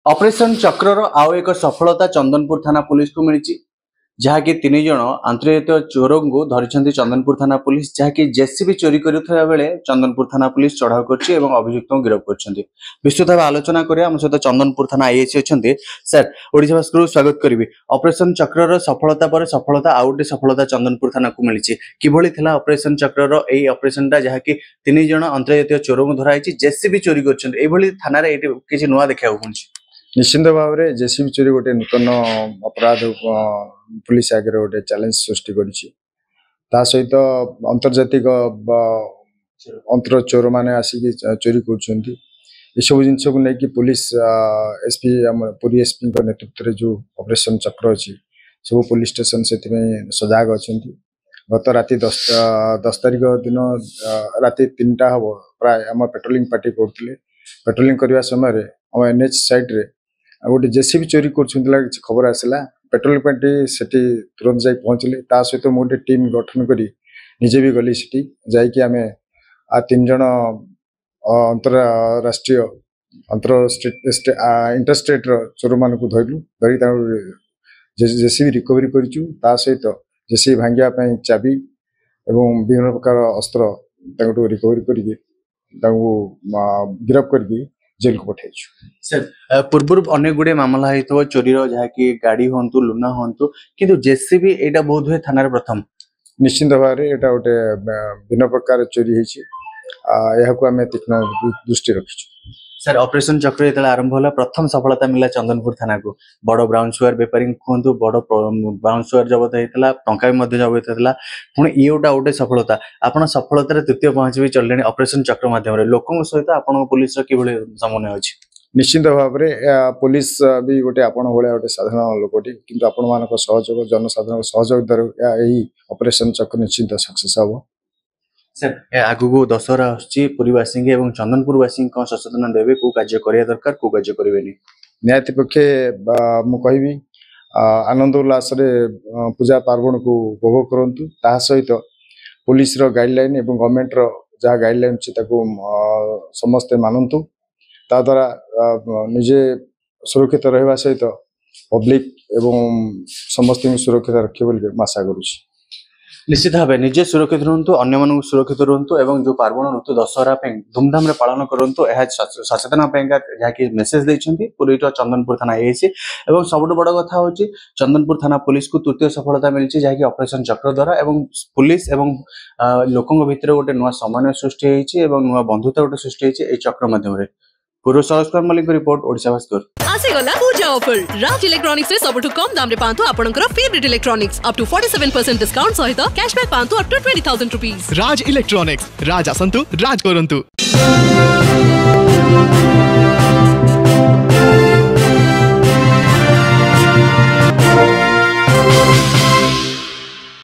Operation चक्रर आउ एक सफलता चंदनपुर थाना पुलिस को मिली जहाँकि 3 जन अंतर्जातीय चोर को धरी चंदनपुर थाना पुलिस जहाँकि जेसीबी चोरी करुवा बेले चंदनपुर थाना पुलिस चढ़ाऊ कर अभियुक्त को गिरफ्त कर विस्तृत भाव आलोचना करें सहित चंदनपुर थाना आईएसी अच्छा सर ओडिशा भास्कर स्वागत करी। ऑपरेशन चक्रर सफलता पर सफलता आउ गोटे सफलता चंदनपुर थाना को मिली किभली थिला ऑपरेशन चक्रर यही ऑपरेशन टा जहाँकि 3 जन अंतर्जातीय चोर को धराई जेसीबी चोरी कर थाना किसी नुआ देखा निश्चिंत भाव में जेसीबी चोरी गोटे नूतन अपराध पुलिस आगे गोटे चैलेंज सृष्टि कर सहित अंतर्जातिक अंतर चोर मैंने आसिक चोरी कर सब जिन को लेकिन पुलिस एसपी पुरी एसपी नेतृत्व में जो ऑपरेशन चक्र अच्छी सब पुलिस स्टेशन से सजाग अच्छा गत राति 10 तारिख दिन राति 3टा हम प्राय आम पेट्रोलिंग पार्टी करते पेट्रोलिंग करने समय आम एनएच साइड रे गोटे जेसीबी चोरी कर खबर आसला पेट्रोलिंग पार्टी से तुरंत जा पहुँचले सहित मुझे टीम गठन करी निजे भी गली से जाकि आम आ 3 जन अंतरराष्ट्रीय इंटरस्टेट चोर मान धरलु धरिक जेसीबी रिकवरी कर सहित जेसीबी भांगापी चाबी एवं विभिन्न प्रकार अस्त्र रिकवरी कर गिरफ्त करके जेल को पठाई। सर पूर्व अनेक गुड़े मामला होता चोरी जहाँकि गाड़ी हूँ लुना हूँ कि जेसीबी यहाँ बोध हुए थाना प्रथम निश्चिंत भाव में यहाँ गोटे भिन्न प्रकार चोरी होती आम तीक्ष्ण दृष्टि रखी। सर ऑपरेशन चक्र जो आरंभ होला प्रथम सफलता मिला चंदनपुर थाना को बड़ ब्राउन सुगर बेपारी कहतु बड़ ब्राउन सुगर जबत होता टंका भी जबत होता पुणी ये गोटे सफलता आपड़ सफलतार तृतीय पहुंच भी चलिए ऑपरेशन चक्र मध्यम लोकों सहित आप पुलिस किभली समन्वय अच्छी। निश्चिंत भाव में पुलिस भी गोटे आपण भाया गोटे साधारण लोकटी किंतु आपण मान सहयोग जनसाधारण सहयोग द्वारा यही ऑपरेशन चक्र निश्चिंत सक्सेस हम। सर आगु दशहरा आसवासी और चंदनपुरवासी सचेतन देवे को कार्य करिया दरकार को कार्य करेंगे निहाती पक्षे मुझे आनंद उल्लास पूजा पार्वण को उपभोग करूँ सहित पुलिस गाइडलाइन और गवर्नमेंट जहाँ गाइडलाइन अच्छी समस्ते मानतु द्वारा निजे सुरक्षित रहा सहित पब्लिक एवं समस्त सुरक्षित रखे बोल आशा करुँच। निश्चित भाव निजे सुरक्षित रुहतु अन्य मानक सुरक्षित रुहतु एवं जो पार्वण ऋतु दशहरा धूमधाम रे पालन करूँ सचेतन जहाँकि मेसेज देते पूरी चंदनपुर थाना एसी एवं सबुठ बड़ कथा हूँ चंदनपुर थाना पुलिस को तृतीय सफलता मिली जहाँकि ऑपरेशन चक्र द्वारा एवं पुलिस एवं लोकों भितर गोटे नुआ समन्वय सृष्टि होती नुआ बंधुता गोटे सृष्टि होती चक्र मध्यम पूर्व सहस्कर मल्लिक रिपोर्ट ओडिशा भास्कर आसीगला पूजा ऑफर राज इलेक्ट्रॉनिक्स रे सबठु कम दाम रे पांतु आपनकर favourite electronics up to 47% discount सहित कैशबैक पांतु up to 20,000 rupees. Raj electronics Raj आसंतु राज करंतु।